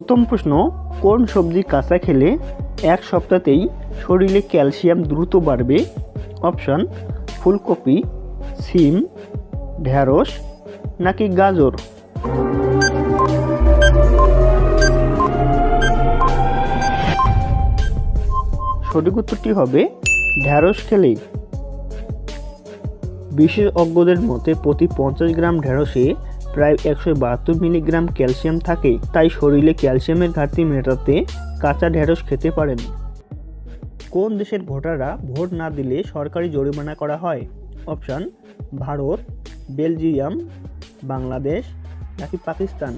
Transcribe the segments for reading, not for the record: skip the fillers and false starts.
প্রথম প্রশ্ন, কোন সবজি কাঁচা খেলে এক সপ্তাহতেই শরীরে ক্যালসিয়াম দ্রুত বাড়বে? অপশন: ফুলকপি, সিম, ঢেঁড়স নাকি গাজর? সঠিক উত্তরটি হবে ঢেঁড়স খেলেই। বিশেষজ্ঞদের মতে প্রতি 50 গ্রাম ঢেঁড়সে প্রায় 172 মিলিগ্রাম ক্যালসিয়াম থাকে, তাই শরীরে ক্যালসিয়ামের ঘাটতি মেটাতে কাঁচা ঢেঁড়স খেতে পারেন। কোন দেশের ভোটাররা ভোট না দিলে সরকারি জরিমানা করা হয়? অপশন: ভারত, বেলজিয়াম, বাংলাদেশ নাকি পাকিস্তান?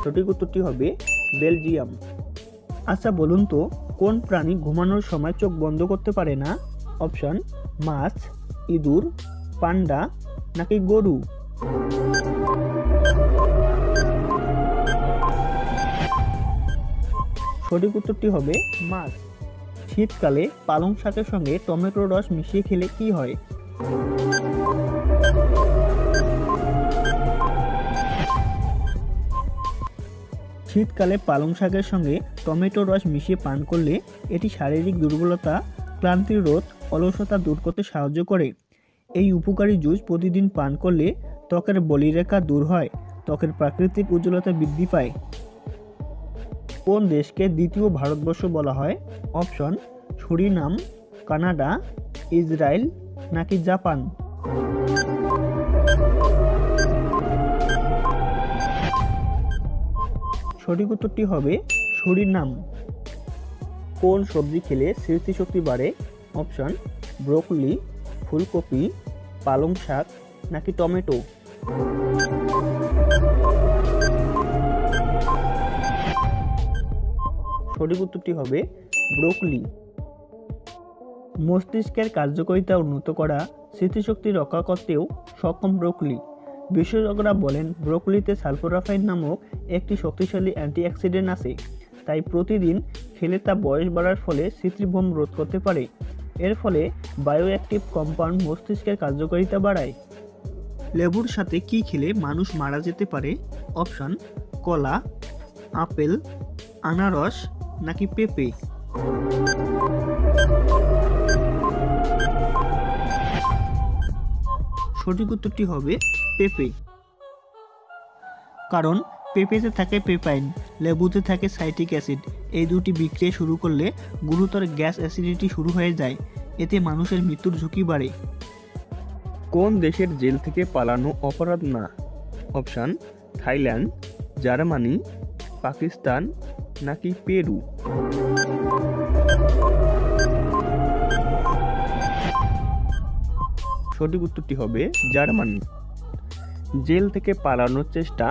সঠিক উত্তরটি হবে বেলজিয়াম। আচ্ছা বলুন তো, কোন প্রাণী ঘুমানোর সময় চোখ বন্ধ করতে পারে না? অপশন: মাছ, ইঁদুর, পান্ডা নাকি গরু? সঠিক উত্তরটি হবে মাছ। শীতকালে পালং শাকের সঙ্গে টমেটোর রস মিশিয়ে খেলে কি হয়? শীতকালে পালং শাকের সঙ্গে টমেটোর রস মিশিয়ে পান করলে এটি শারীরিক দুর্বলতা, ক্লান্তি রোধ, অলসতা দূর করতে সাহায্য করে। এই উপকারী জুস প্রতিদিন পান করলে ত্বকের বলিরেখা দূর হয়, ত্বকের প্রাকৃতিক উজ্জ্বলতা বৃদ্ধি পায়। কোন দেশকে দ্বিতীয় ভারতবর্ষ বলা হয়? অপশন: সুরিনাম, কানাডা, ইসরায়েল নাকি জাপান? সঠিক উত্তরটি হবে সুরিনাম। কোন সবজি খেলে স্মৃতিশক্তি বাড়ে? অপশন: ব্রোকলি, ফুলকপি, পালং শাক নাকি টমেটো? সঠিক উত্তরটি হবে ব্রোকলি। মস্তিষ্কের কার্যকারিতা উন্নত করা, স্মৃতিশক্তি রক্ষা করতেও সক্ষম ব্রোকলি। বিশেষজ্ঞরা বলেন ব্রোকলিতে সালফোরাফাইন নামক একটি শক্তিশালী অ্যান্টিঅক্সিডেন্ট আছে, তাই প্রতিদিন খেলে তা বয়স বাড়ার ফলে স্মৃতিভ্রম রোধ করতে পারে। এর ফলে বায়োঅ্যাক্টিভ কম্পাউন্ড মস্তিষ্কের কার্যকারিতা বাড়ায়। লেবুর সাথে কি খেলে মানুষ মারা যেতে পারে? অপশন: কলা, আপেল, আনারস নাকি পেঁপে? সঠিক উত্তরটি হবে পেঁপে। কারণ পেঁপেতে থাকে পেপাইন, লেবুতে থাকে সাইট্রিক অ্যাসিড। এই দুটি বিক্রিয়া শুরু করলে গুরুতর গ্যাস অ্যাসিডিটি শুরু হয়ে যায়, এতে মানুষের মৃত্যুর ঝুঁকি বাড়ে। কোন দেশের জেল থেকে পালানো অপরাধ না? অপশন: থাইল্যান্ড, জার্মানি, পাকিস্তান নাকি পেরু? সঠিক উত্তরটি হবে জার্মানি। জেল থেকে পালানোর চেষ্টা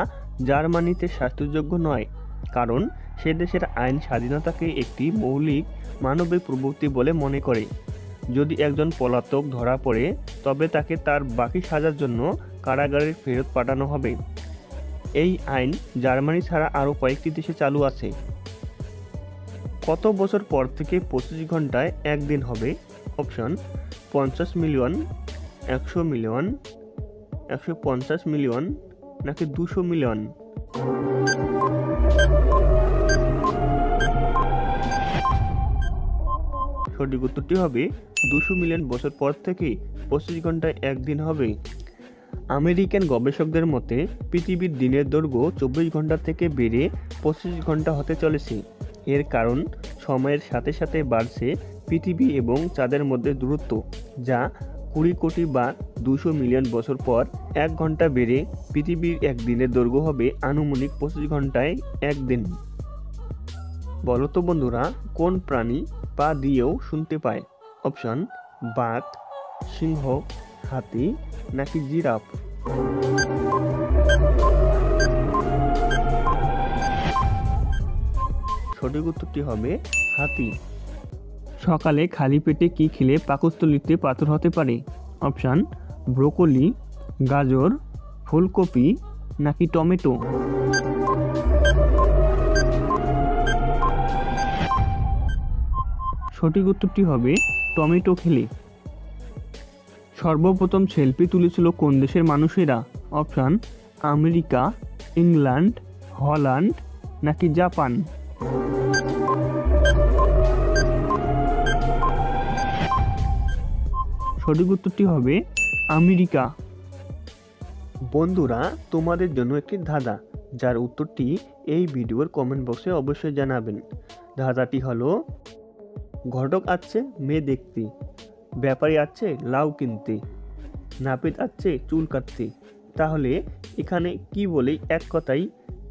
জার্মানিতে শাস্তিযোগ্য নয়, কারণ সে দেশের আইন স্বাধীনতাকে একটি মৌলিক মানবিক প্রবৃত্তি বলে মনে করে। যদি একজন পলাতক ধরা পড়ে তবে তাকে তার বাকি সাজার জন্য কারাগারে ফেরত পাঠানো হবে। এই আইন জার্মানি ছাড়া আরও কয়েকটি দেশে চালু আছে। কত বছর পর থেকে 25 ঘন্টায় একদিন হবে? অপশন: 50 মিলিয়ন, 100 মিলিয়ন, 150 মিলিয়ন নাকি 200 মিলিয়ন? সঠিক উত্তরটি হবে 200 মিলিয়ন বছর পর থেকে 25 ঘন্টায় একদিন হবে। আমেরিকান গবেষকদের মতে পৃথিবীর দিনের দৈর্ঘ্য 24 ঘন্টা থেকে বেড়ে 25 ঘন্টা হতে চলেছে। এর কারণ সময়ের সাথে সাথে বাড়ছে পৃথিবী এবং চাঁদের মধ্যে দূরত্ব, যা 20 কোটি বা 200 মিলিয়ন বছর পর 1 ঘন্টা বেড়ে পৃথিবীর একদিনের দৈর্ঘ্য হবে আনুমানিক 25 ঘন্টায় একদিন। বলো তো বন্ধুরা, কোন প্রাণী পা দিয়েও শুনতে পায়? অপশন: বাঘ, সিংহ, হাতি নাকি জিরাফ? সঠিক উত্তরটি হবে হাতি। সকালে খালি পেটে কি খেলে পাকস্থলীতে পাথর হতে পারে? অপশন: ব্রোকলি, গাজর, ফুলকপি নাকি টমেটো? সঠিক উত্তরটি হবে টমেটো খেলে। সর্বপ্রথম সেলফি তুলেছিল কোন দেশের মানুষেরা? অপশান আমেরিকা, ইংল্যান্ড, হল্যান্ড নাকি জাপান? সঠিক উত্তরটি হবে আমেরিকা। বন্ধুরা, তোমাদের জন্য একটি ধাঁধা, যার উত্তরটি এই ভিডিওর কমেন্ট বক্সে অবশ্যই জানাবেন। ধাঁধাটি হলো, ঘটক আছে মেয়ে দেখতে, ব্যাপারী আছে লাউ কিনতে, নাপিত আছে চুল কাটতে। তাহলে এখানে কি বলে এক কথায়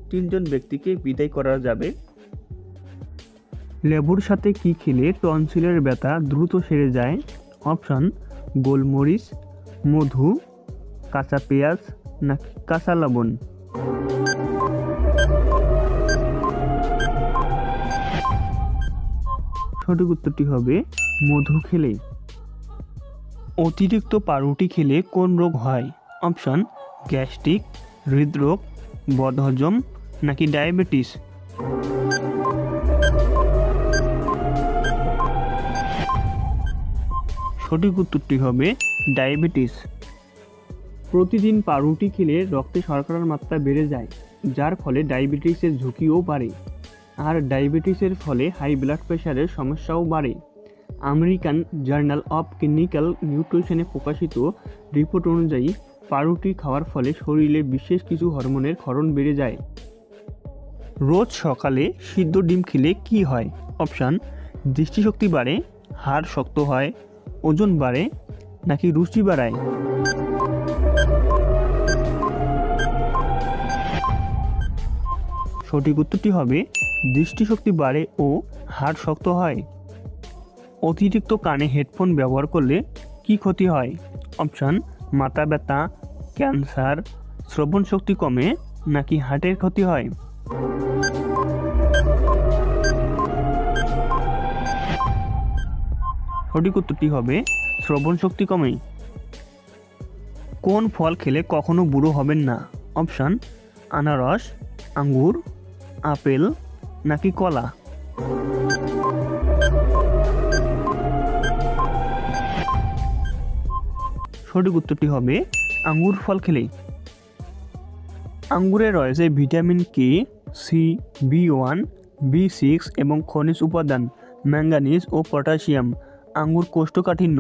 তিনজন ব্যক্তিকে বিদায় করা যাবে? লেবুর সাথে কি খেলে টনসিলের ব্যথা দ্রুত সেরে যায়? অপশন গোলমরিচ, মধু, কাঁচা পেঁয়াজ নাকি কাঁচা লবণ? সঠিক উত্তরটি হবে মধু খেলে। অতিরিক্ত পাউরুটি খেলে কোন রোগ হয়? অপশন গ্যাস্ট্রিক, হৃদরোগ, বদহজম নাকি ডায়াবেটিস? সঠিক উত্তরটি হবে ডায়াবেটিস। প্রতিদিন পাউরুটি খেলে রক্তে শর্করার মাত্রা বেড়ে যায়, যার ফলে ডায়াবেটিসের ঝুঁকিও বাড়ে। আর ডায়াবেটিসের ফলে হাই ব্লাড প্রেশারের সমস্যাও বাড়ে। আমেরিকান জার্নাল অফ ক্লিনিক্যাল নিউট্রিশনে প্রকাশিত রিপোর্ট অনুযায়ী পাউরুটি খাওয়ার ফলে শরীরে বিশেষ কিছু হরমোনের ক্ষরণ বেড়ে যায়। রোজ সকালে সিদ্ধ ডিম খেলে কি হয়? অপশান দৃষ্টিশক্তি বাড়ে, হাড় শক্ত হয়, ওজন বাড়ে নাকি রুচি বাড়ায়? সঠিক উত্তরটি হবে দৃষ্টিশক্তি বাড়ে ও হাড় শক্ত হয়। অতিরিক্ত কানে হেডফোন ব্যবহার করলে কি ক্ষতি হয়? অপশান মাথা ব্যথা, ক্যান্সার, শ্রবণ শক্তি কমে নাকি হার্টের ক্ষতি হয়? সঠিক উত্তরটি হবে শ্রবণ শক্তি কমে। কোন ফল খেলে কখনো বুড়ো হবেন না? অপশান আনারস, আঙ্গুর, আপেল নাকি কলা? সঠিক উত্তরটি হবে আঙ্গুর ফল খেলে। আঙ্গুরে রয়েছে ভিটামিন কে, সি, বি1, বি6 এবং খনিজ উপাদান ম্যাঙ্গানিজ ও পটাশিয়াম। আঙ্গুর কোষ্ঠকাঠিন্য,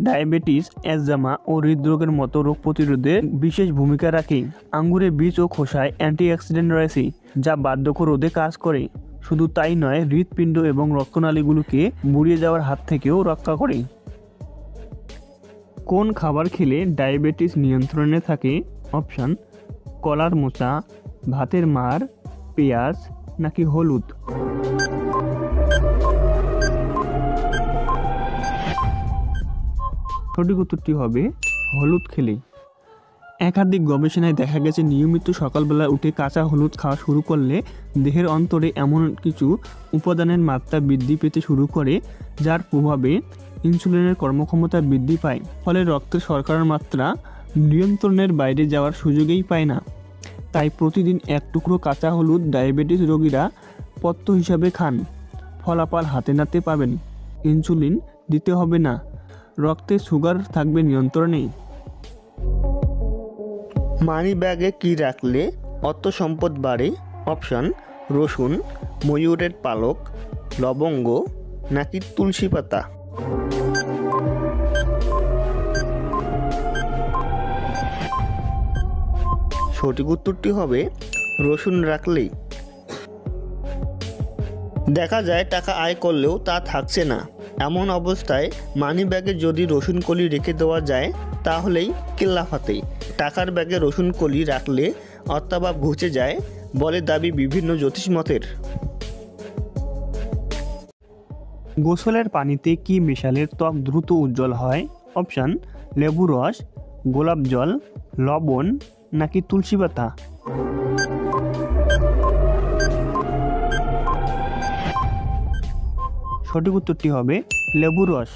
ডায়াবেটিস, অ্যাজমা ও হৃদরোগের মতো রোগ প্রতিরোধে বিশেষ ভূমিকা রাখে। আঙ্গুরে বীজ ও খোসায় অ্যান্টিঅক্সিডেন্ট রয়েছে, যা বার্ধক্য রোধে কাজ করে। শুধু তাই নয়, হৃৎপিণ্ড এবং রক্তনালীগুলোকে বুড়িয়ে যাওয়ার হাত থেকেও রক্ষা করে। কোন খাবার খেলে ডায়াবেটিস নিয়ন্ত্রণে থাকে? অপশান কলার মোচা, ভাতের মাড়, পেঁয়াজ নাকি হলুদ? সঠিক উত্তরটি হবে হলুদ খেলে। একাধিক গবেষণায় দেখা গেছে নিয়মিত সকালবেলা উঠে কাঁচা হলুদ খাওয়া শুরু করলে দেহের অন্তরে এমন কিছু উপাদানের মাত্রা বৃদ্ধি পেতে শুরু করে, যার প্রভাবে ইনসুলিনের কর্মক্ষমতা বৃদ্ধি পায়। ফলে রক্তের শর্করার মাত্রা নিয়ন্ত্রণের বাইরে যাওয়ার সুযোগই পায় না। তাই প্রতিদিন এক টুকরো কাঁচা হলুদ ডায়াবেটিস রোগীরা পথ্য হিসাবে খান। ফলাফল হাতে নাতে পাবেন। ইনসুলিন দিতে হবে না, রক্তে সুগার থাকবে নিয়ন্ত্রণে। মানি ব্যাগে কি রাখলে অর্থ সম্পদ বাড়ে? অপশান রসুন, ময়ূরের পালক, লবঙ্গ নাকি তুলসী পাতা? সঠিক উত্তরটি হবে রসুন রাখলেই। দেখা যায় টাকা আয় করলেও তা থাকছে না। এমন অবস্থায় মানি ব্যাগে যদি রসুন কলি রেখে দেওয়া যায় তাহলেই কেল্লাফাতে। টাকার ব্যাগে রসুন কলি রাখলে অর্থাভাব ঘুচে যায় বলে দাবি বিভিন্ন জ্যোতিষমতের। গোসলের পানিতে কি মেশালে ত্বক দ্রুত উজ্জ্বল হয়? অপশান লেবু রস, গোলাপ জল, লবণ নাকি তুলসী পাতা? সঠিক উত্তরটি হবে লেবু রস।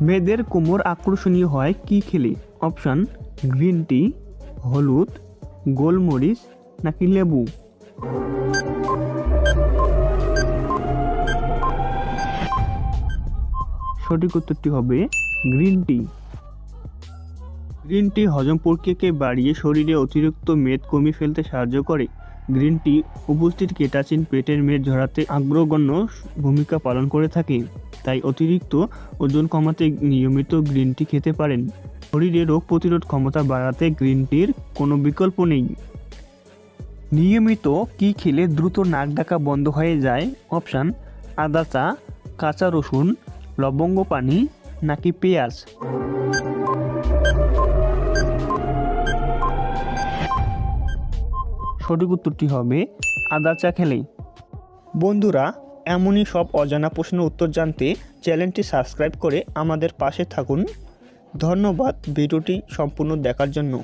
মেয়েদের কোমর আকর্ষণীয় হয় কি খেলে? অপশান গ্রিন টি, হলুদ, গোলমরিচ নাকি লেবু? সঠিক উত্তরটি হবে গ্রিন টি। গ্রিন টি হজম প্রক্রিয়াকে বাড়িয়ে শরীরে অতিরিক্ত মেদ কমিয়ে ফেলতে সাহায্য করে। গ্রিন টি উপস্থিত কেটাচিন পেটের মেদ ঝরাতে অগ্রগণ্য ভূমিকা পালন করে থাকে। তাই অতিরিক্ত ওজন কমাতে নিয়মিত গ্রিন টি খেতে পারেন। শরীরে রোগ প্রতিরোধ ক্ষমতা বাড়াতে গ্রিন টির কোনো বিকল্প নেই। নিয়মিত কি খেলে দ্রুত নাক ডাকা বন্ধ হয়ে যায়? অপশান: আদা চা, কাঁচা রসুন, লবঙ্গ পানি নাকি পেঁয়াজ। সঠিক উত্তরটি হবে আদা চা খেলেই। বন্ধুরা, এমনই সব অজানা প্রশ্নের উত্তর জানতে চ্যানেলটি সাবস্ক্রাইব করে আমাদের পাশে থাকুন। ধন্যবাদ ভিডিওটি সম্পূর্ণ দেখার জন্য।